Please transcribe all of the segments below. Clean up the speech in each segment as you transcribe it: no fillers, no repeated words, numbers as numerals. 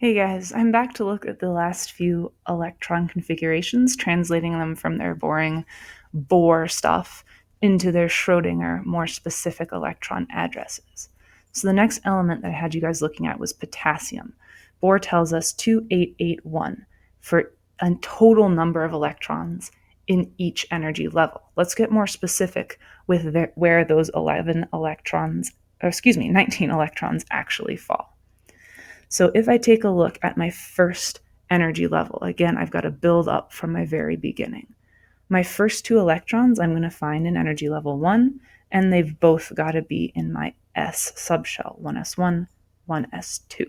Hey guys, I'm back to look at the last few electron configurations, translating them from their boring Bohr stuff into their Schrodinger, more specific electron addresses. So the next element that I had you guys looking at was potassium. Bohr tells us 2881 for a total number of electrons in each energy level. Let's get more specific with where those 19 electrons actually fall. So if I take a look at my first energy level, again, I've got to build up from my very beginning. My first two electrons I'm going to find in energy level 1, and they've both got to be in my S subshell, 1s1, 1s2.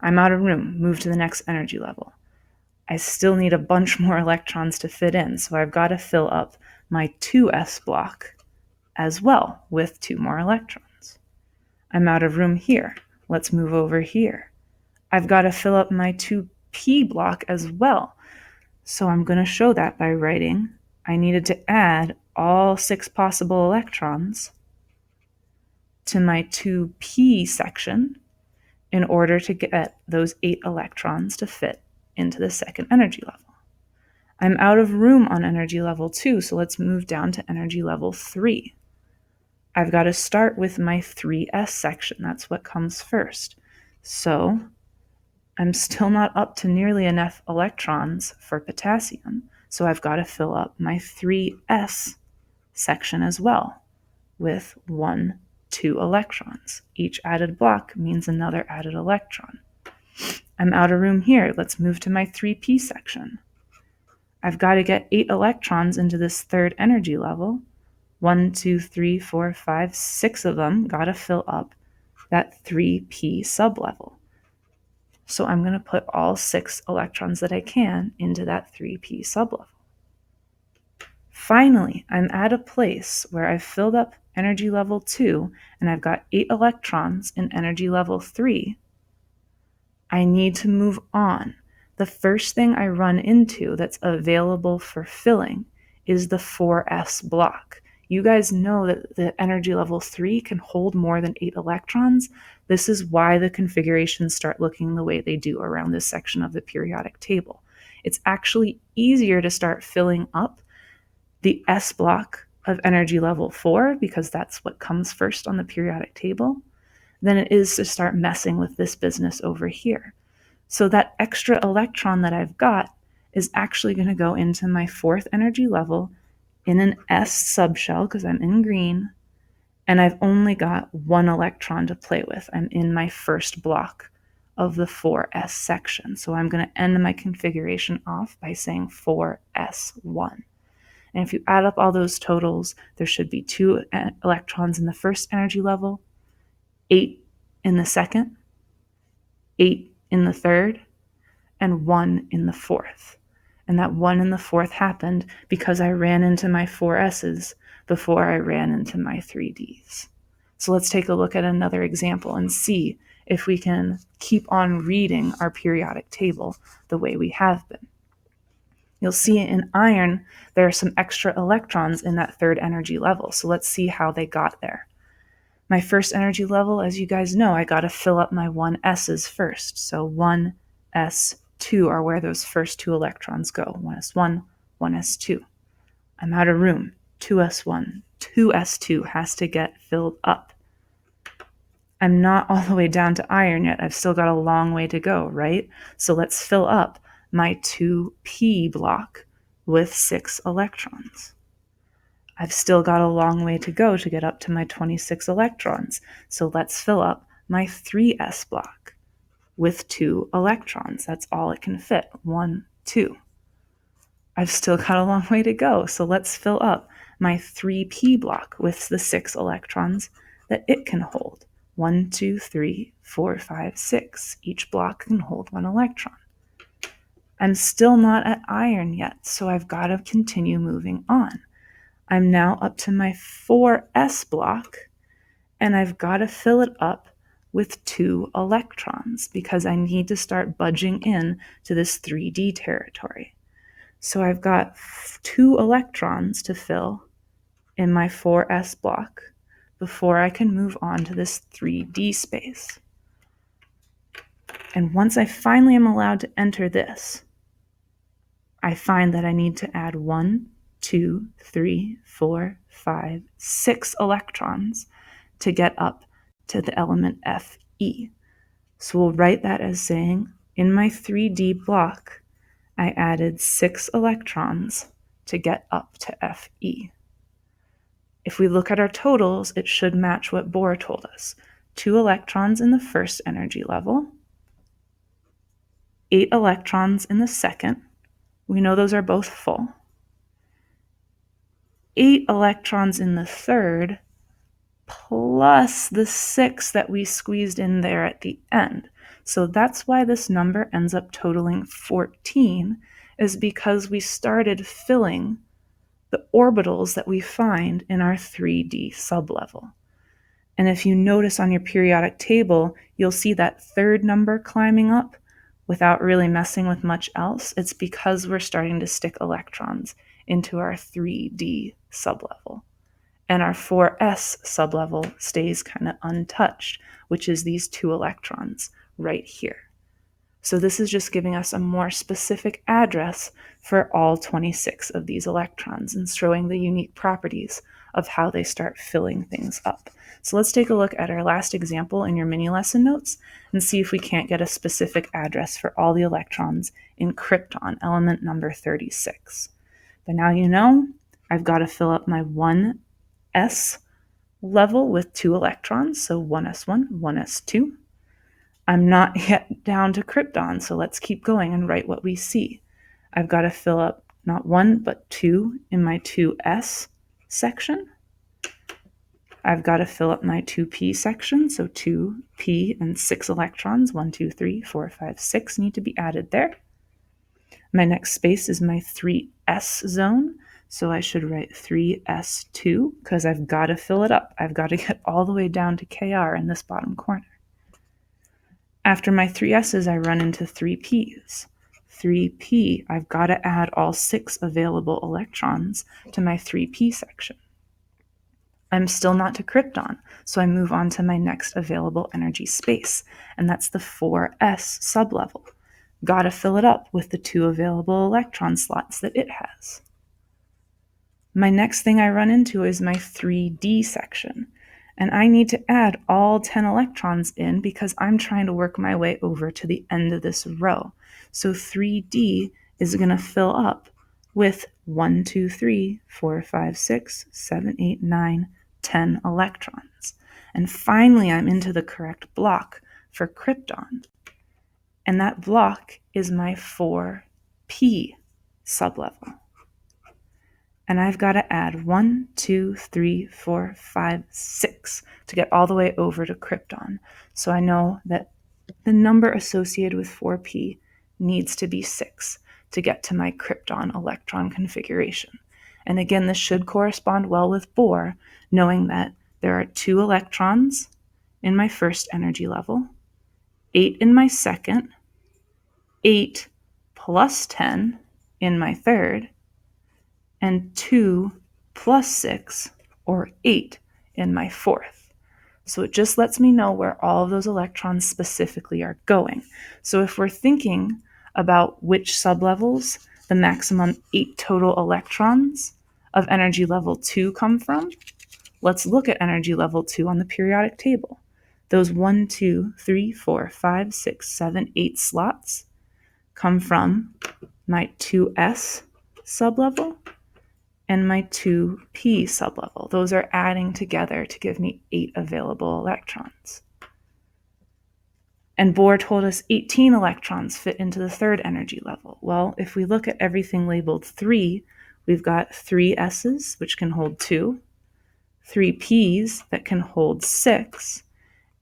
I'm out of room, move to the next energy level. I still need a bunch more electrons to fit in, so I've got to fill up my 2s block as well with 2 more electrons. I'm out of room here. Let's move over here. I've got to fill up my 2p block as well. So I'm going to show that by writing I needed to add all 6 possible electrons to my 2p section in order to get those 8 electrons to fit into the second energy level. I'm out of room on energy level 2, so let's move down to energy level 3. I've got to start with my 3s section. That's what comes first. So I'm still not up to nearly enough electrons for potassium, so I've got to fill up my 3s section as well with 1, 2 electrons. Each added block means another added electron. I'm out of room here. Let's move to my 3p section. I've got to get 8 electrons into this third energy level. 1, 2, 3, 4, 5, 6 of them got to fill up that 3p sublevel. So I'm going to put all 6 electrons that I can into that 3p sublevel. Finally, I'm at a place where I've filled up energy level 2 and I've got 8 electrons in energy level 3. I need to move on. The first thing I run into that's available for filling is the 4s block. You guys know that the energy level 3 can hold more than 8 electrons. This is why the configurations start looking the way they do around this section of the periodic table. It's actually easier to start filling up the S block of energy level 4, because that's what comes first on the periodic table, than it is to start messing with this business over here. So that extra electron that I've got is actually going to go into my 4th energy level in an S subshell because I'm in green, and I've only got 1 electron to play with. I'm in my first block of the 4s section. So I'm going to end my configuration off by saying 4s1. And if you add up all those totals, there should be 2 electrons in the first energy level, 8 in the second, 8 in the third, and 1 in the fourth. And that 1 in the fourth happened because I ran into my 4s's before I ran into my 3d's. So let's take a look at another example and see if we can keep on reading our periodic table the way we have been. You'll see in iron, there are some extra electrons in that 3rd energy level. So let's see how they got there. My first energy level, as you guys know, I got to fill up my 1s's first. So 1s2 are where those first 2 electrons go. 1s1, 1s2. I'm out of room. 2s1, 2s2 has to get filled up. I'm not all the way down to iron yet. I've still got a long way to go, right? So let's fill up my 2p block with 6 electrons. I've still got a long way to go to get up to my 26 electrons. So let's fill up my 3s block with 2 electrons. That's all it can fit. 1, 2. I've still got a long way to go. So let's fill up my 3p block with the 6 electrons that it can hold. 1, 2, 3, 4, 5, 6. Each block can hold 1 electron. I'm still not at iron yet, so I've got to continue moving on. I'm now up to my 4s block, and I've got to fill it up with 2 electrons because I need to start budging in to this 3D territory. So I've got 2 electrons to fill in my 4s block before I can move on to this 3D space. And once I finally am allowed to enter this, I find that I need to add 1, 2, 3, 4, 5, 6 electrons to get up to the element Fe. So we'll write that as saying, in my 3D block, I added 6 electrons to get up to Fe. If we look at our totals, it should match what Bohr told us. 2 electrons in the first energy level, 8 electrons in the second. We know those are both full. 8 electrons in the third, plus the 6 that we squeezed in there at the end. So that's why this number ends up totaling 14, is because we started filling the orbitals that we find in our 3D sublevel. And if you notice on your periodic table, you'll see that third number climbing up without really messing with much else. It's because we're starting to stick electrons into our 3D sublevel. And our 4s sublevel stays kind of untouched, which is these 2 electrons right here. So this is just giving us a more specific address for all 26 of these electrons and showing the unique properties of how they start filling things up. So let's take a look at our last example in your mini lesson notes and see if we can't get a specific address for all the electrons in krypton, element number 36. But now you know I've got to fill up my 1s level with 2 electrons, so 1s1, 1s2. I'm not yet down to krypton, so let's keep going and write what we see. I've got to fill up not 1, but 2 in my 2s section. I've got to fill up my 2p section, so 2p and 6 electrons, 1, 2, 3, 4, 5, 6 need to be added there. My next space is my 3s zone, so I should write 3s2 because I've got to fill it up. I've got to get all the way down to kr in this bottom corner. After my 3s's, I run into 3p's. 3p, I've got to add all 6 available electrons to my 3p section. I'm still not to krypton, so I move on to my next available energy space, and that's the 4s sublevel. Got to fill it up with the 2 available electron slots that it has. My next thing I run into is my 3d section. And I need to add all 10 electrons in because I'm trying to work my way over to the end of this row. So 3D is going to fill up with 1, 2, 3, 4, 5, 6, 7, 8, 9, 10 electrons. And finally, I'm into the correct block for krypton. And that block is my 4p sublevel. And I've got to add 1, 2, 3, 4, 5, 6 to get all the way over to krypton. So I know that the number associated with 4p needs to be 6 to get to my krypton electron configuration. And again, this should correspond well with Bohr, knowing that there are 2 electrons in my first energy level, 8 in my second, 8 plus 10 in my third, and 2 plus 6, or 8, in my fourth. So it just lets me know where all of those electrons specifically are going. So if we're thinking about which sublevels the maximum 8 total electrons of energy level 2 come from, let's look at energy level 2 on the periodic table. Those 1, 2, 3, 4, 5, 6, 7, 8 slots come from my 2s sublevel and my 2p sublevel. Those are adding together to give me 8 available electrons. And Bohr told us 18 electrons fit into the third energy level. Well, if we look at everything labeled 3, we've got 3 s's, which can hold 2, 3 p's that can hold 6,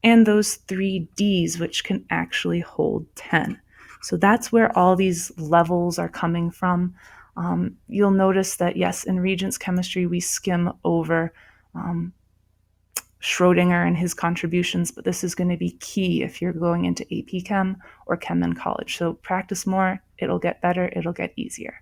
and those 3 d's, which can actually hold 10. So that's where all these levels are coming from. You'll notice that, yes, in Regents chemistry, we skim over Schrodinger and his contributions, but this is going to be key if you're going into AP Chem or Chem in college. So practice more, it'll get better, it'll get easier.